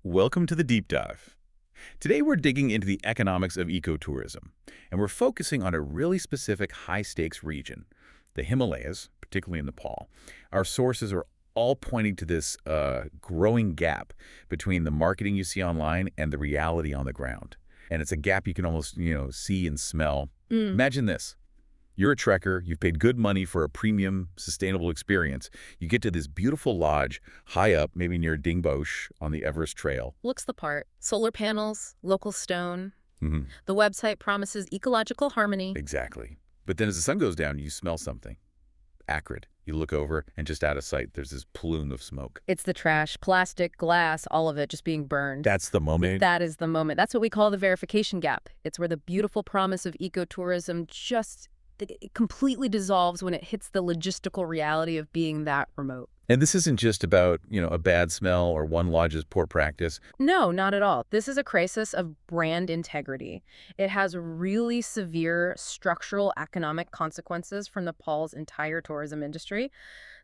Welcome to the Deep Dive. Today we're digging into the economics of ecotourism, and we're focusing on a really specific high-stakes region, the Himalayas, particularly in Nepal. Our sources are all pointing to this growing gap between the marketing you see online and the reality on the ground. And it's a gap you can almost, see and smell. Imagine this. You're a trekker, you've paid good money for a premium, sustainable experience. You get to this beautiful lodge, high up, maybe near Dingboche on the Everest Trail. Looks the part. Solar panels, local stone. Mm-hmm. The website promises ecological harmony. Exactly. But then as the sun goes down, you smell something. Acrid. You look over, and just out of sight, there's this plume of smoke. It's the trash, plastic, glass, all of it just being burned. That's the moment. That is the moment. That's what we call the verification gap. It's where the beautiful promise of ecotourism just it completely dissolves when it hits the logistical reality of being that remote. And this isn't just about, a bad smell or one lodge's poor practice. No, not at all. This is a crisis of brand integrity. It has really severe structural economic consequences for Nepal's entire tourism industry.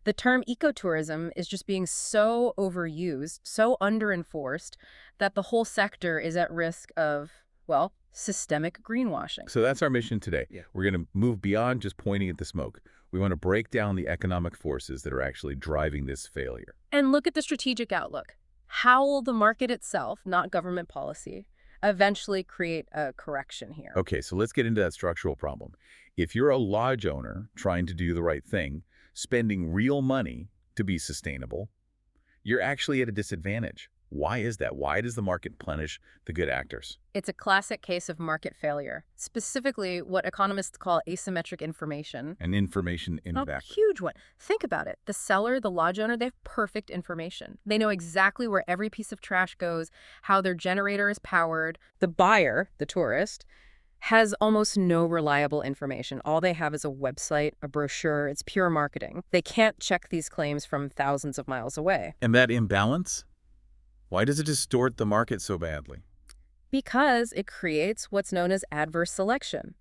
The term ecotourism is just being so overused, so underenforced, that the whole sector is at risk of, well, systemic greenwashing. So that's our mission today. Yeah. We're going to move beyond just pointing at the smoke. We want to break down the economic forces that are actually driving this failure. And look at the strategic outlook. How will the market itself, not government policy, eventually create a correction here? Okay, so let's get into that structural problem. If you're a lodge owner trying to do the right thing, spending real money to be sustainable, you're actually at a disadvantage. Why is that? Why does the market punish the good actors? It's a classic case of market failure, specifically what economists call asymmetric information. And information in A vacuum. huge one. Think about it. The seller, the lodge owner, they have perfect information. They know exactly where every piece of trash goes, how their generator is powered. The buyer, the tourist, has almost no reliable information. All they have is a website, a brochure. It's pure marketing. They can't check these claims from thousands of miles away. And that imbalance? Why does it distort the market so badly? Because it creates what's known as adverse selection.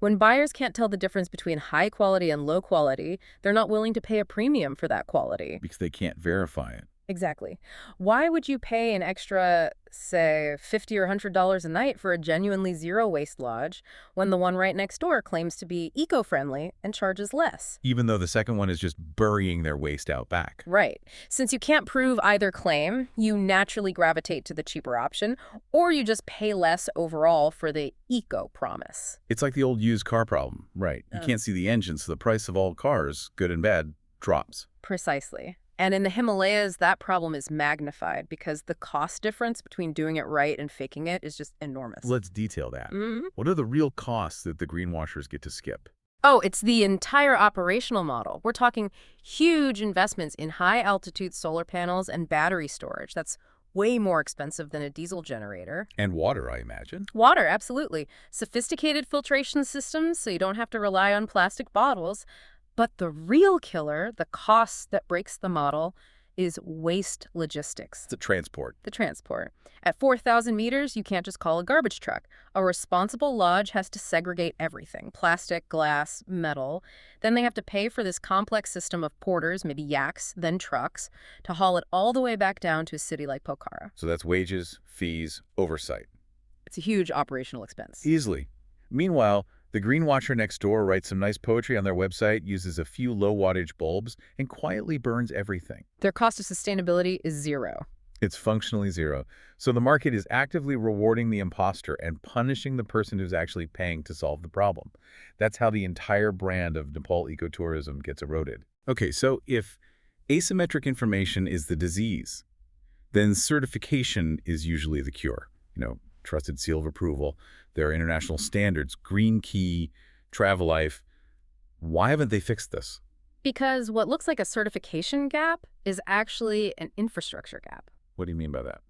When buyers can't tell the difference between high quality and low quality, they're not willing to pay a premium for that quality. Because they can't verify it. Exactly. Why would you pay an extra, say, $50 or $100 a night for a genuinely zero-waste lodge when the one right next door claims to be eco-friendly and charges less? Even though the second one is just burying their waste out back. Right. Since you can't prove either claim, you naturally gravitate to the cheaper option, or you just pay less overall for the eco-promise. It's like the old used car problem, right? You can't see the engine, so the price of all cars, good and bad, drops. Precisely. And in the Himalayas, that problem is magnified because the cost difference between doing it right and faking it is just enormous. Let's detail that. Mm-hmm. What are the real costs that the greenwashers get to skip? Oh, it's the entire operational model. We're talking huge investments in high-altitude solar panels and battery storage. That's way more expensive than a diesel generator. And water, I imagine. Water, absolutely. Sophisticated filtration systems, so you don't have to rely on plastic bottles. But the real killer, the cost that breaks the model, is waste logistics. It's a transport. The transport. At 4,000 meters, you can't just call a garbage truck. A responsible lodge has to segregate everything: plastic, glass, metal. Then they have to pay for this complex system of porters, maybe yaks, then trucks, to haul it all the way back down to a city like Pokhara. So that's wages, fees, oversight. It's a huge operational expense. Easily. Meanwhile, the greenwasher next door writes some nice poetry on their website, uses a few low-wattage bulbs, and quietly burns everything. Their cost of sustainability is zero. It's functionally zero. So the market is actively rewarding the imposter and punishing the person who's actually paying to solve the problem. That's how the entire brand of Nepal ecotourism gets eroded. Okay, so if asymmetric information is the disease, then certification is usually the cure. Trusted seal of approval. There are international standards, Green Key, Travel Life. Why haven't they fixed this? Because what looks like a certification gap is actually an infrastructure gap. What do you mean by that?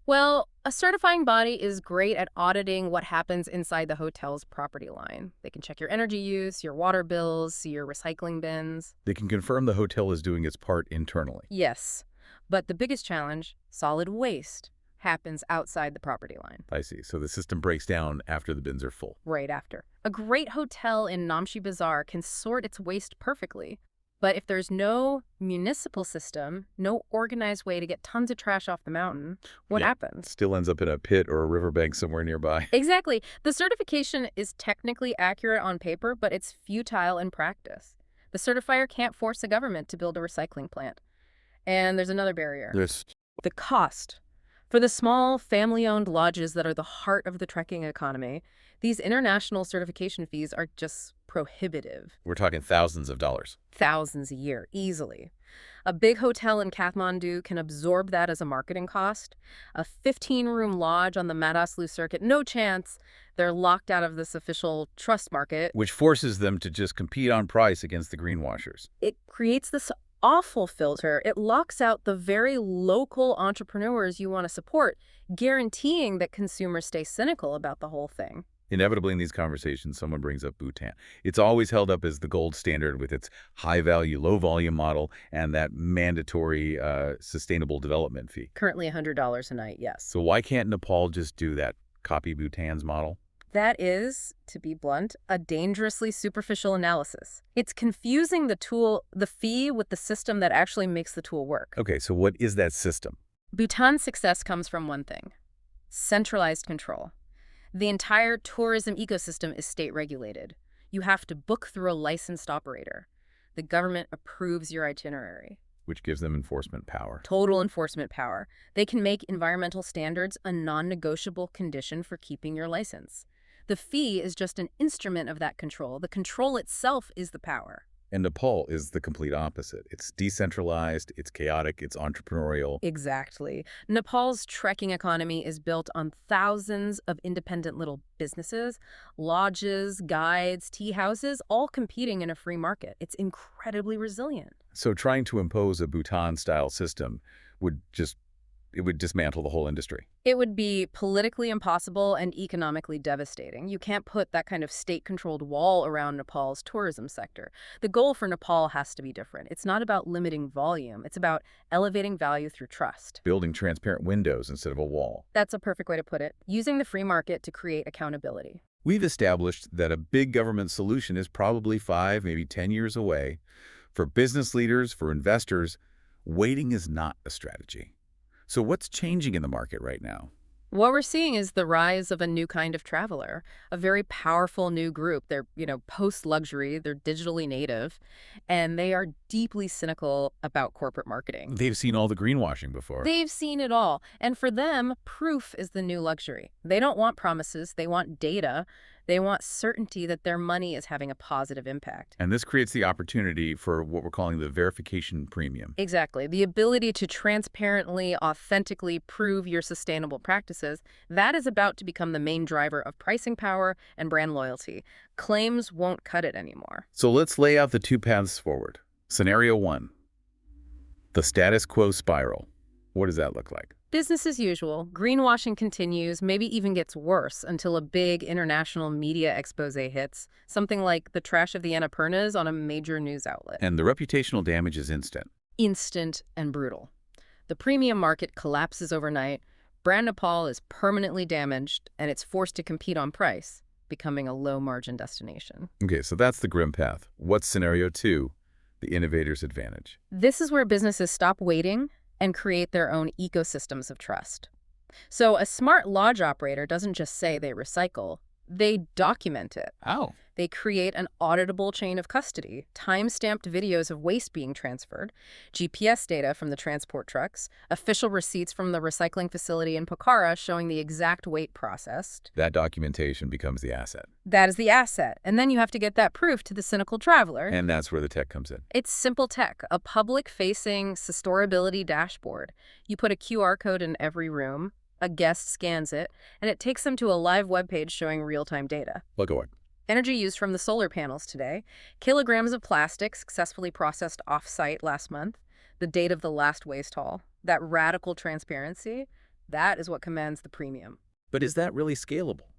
Well, a certifying body is great at auditing what happens inside the hotel's property line. They can check your energy use, your water bills, see your recycling bins. They can confirm the hotel is doing its part internally. Yes, but the biggest challenge, solid waste, happens outside the property line. I see. So the system breaks down after the bins are full. Right after. A great hotel in Namche Bazaar can sort its waste perfectly, But if there's no municipal system, no organized way to get tons of trash off the mountain, what Yeah, happens? still ends up in a pit or a riverbank somewhere nearby. Exactly. The certification is technically accurate on paper, but it's futile in practice. The certifier can't force the government to build a recycling plant. And there's another barrier. There's The cost. For the small, family-owned lodges that are the heart of the trekking economy, these international certification fees are just prohibitive. We're talking thousands of dollars. Thousands a year, easily. A big hotel in Kathmandu can absorb that as a marketing cost. A 15-room lodge on the Madaslu circuit, no chance. They're locked out of this official trust market. Which forces them to just compete on price against the greenwashers. It creates this awful filter. It locks out the very local entrepreneurs you want to support, guaranteeing that consumers stay cynical about the whole thing. Inevitably in these conversations, someone brings up Bhutan. It's always held up as the gold standard with its high-value, low-volume model and that mandatory sustainable development fee. Currently $100 a night, yes. So why can't Nepal just do that, copy Bhutan's model? That is, to be blunt, a dangerously superficial analysis. It's confusing the fee with the system that actually makes the tool work. Okay, so what is that system? Bhutan's success comes from one thing: centralized control. The entire tourism ecosystem is state-regulated. You have to book through a licensed operator. The government approves your itinerary. Which gives them enforcement power. Total enforcement power. They can make environmental standards a non-negotiable condition for keeping your license. The fee is just an instrument of that control. The control itself is the power. And Nepal is the complete opposite. It's decentralized, it's chaotic, it's entrepreneurial. Exactly. Nepal's trekking economy is built on thousands of independent little businesses, lodges, guides, tea houses, all competing in a free market. It's incredibly resilient. So trying to impose a Bhutan-style system would dismantle the whole industry. It would be politically impossible and economically devastating. You can't put that kind of state-controlled wall around Nepal's tourism sector. The goal for Nepal has to be different. It's not about limiting volume. It's about elevating value through trust. Building transparent windows instead of a wall. That's a perfect way to put it. Using the free market to create accountability. We've established that a big government solution is probably 5, maybe 10 years away. For business leaders, for investors, waiting is not a strategy. So what's changing in the market right now? What we're seeing is the rise of a new kind of traveler, a very powerful new group. They're, post-luxury, they're digitally native, and they are deeply cynical about corporate marketing. They've seen all the greenwashing before. They've seen it all. And for them, proof is the new luxury. They don't want promises. They want data. They want certainty that their money is having a positive impact. And this creates the opportunity for what we're calling the verification premium. Exactly. The ability to transparently, authentically prove your sustainable practices, that is about to become the main driver of pricing power and brand loyalty. Claims won't cut it anymore. So let's lay out the two paths forward. Scenario 1, the status quo spiral. What does that look like? Business as usual. Greenwashing continues, maybe even gets worse until a big international media expose hits, something like the trash of the Annapurnas on a major news outlet. And the reputational damage is instant. Instant and brutal. The premium market collapses overnight, brand Nepal is permanently damaged, and it's forced to compete on price, becoming a low-margin destination. Okay, so that's the grim path. What's scenario 2, the innovator's advantage? This is where businesses stop waiting and create their own ecosystems of trust. So a smart lodge operator doesn't just say they recycle, they document it. Oh. They create an auditable chain of custody, time-stamped videos of waste being transferred, GPS data from the transport trucks, official receipts from the recycling facility in Pokhara showing the exact weight processed. That documentation becomes the asset. That is the asset. And then you have to get that proof to the cynical traveler. And that's where the tech comes in. It's simple tech, a public-facing sustainability dashboard. You put a QR code in every room, a guest scans it, and it takes them to a live webpage showing real-time data. Look at what? Energy used from the solar panels today, kilograms of plastic successfully processed off-site last month, the date of the last waste haul. That radical transparency, that is what commands the premium. But is that really scalable?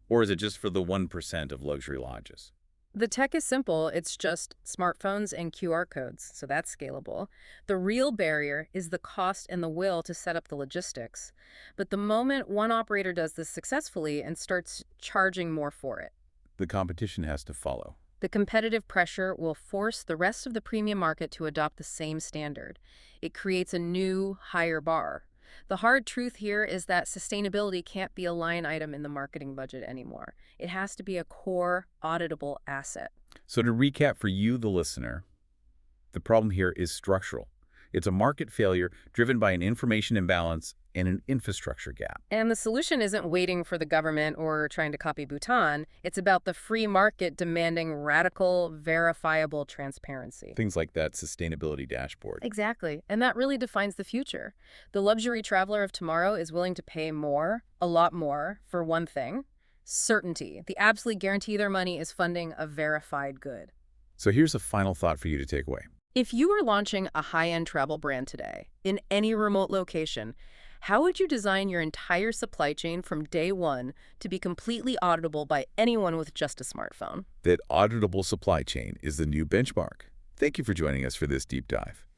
Or is it just for the 1% of luxury lodges? The tech is simple. It's just smartphones and QR codes, so that's scalable. The real barrier is the cost and the will to set up the logistics. But the moment one operator does this successfully and starts charging more for it, The competition has to follow. The competitive pressure will force the rest of the premium market to adopt the same standard. It creates a new, higher bar. The hard truth here is that sustainability can't be a line item in the marketing budget anymore. It has to be a core, auditable asset. So to recap for you, the listener, the problem here is structural. It's a market failure driven by an information imbalance and an infrastructure gap. And the solution isn't waiting for the government or trying to copy Bhutan. It's about the free market demanding radical, verifiable transparency. Things like that sustainability dashboard. Exactly. And that really defines the future. The luxury traveler of tomorrow is willing to pay more, a lot more, for one thing: certainty. The absolute guarantee their money is funding a verified good. So here's a final thought for you to take away. If you were launching a high-end travel brand today, in any remote location, how would you design your entire supply chain from day one to be completely auditable by anyone with just a smartphone? That auditable supply chain is the new benchmark. Thank you for joining us for this deep dive.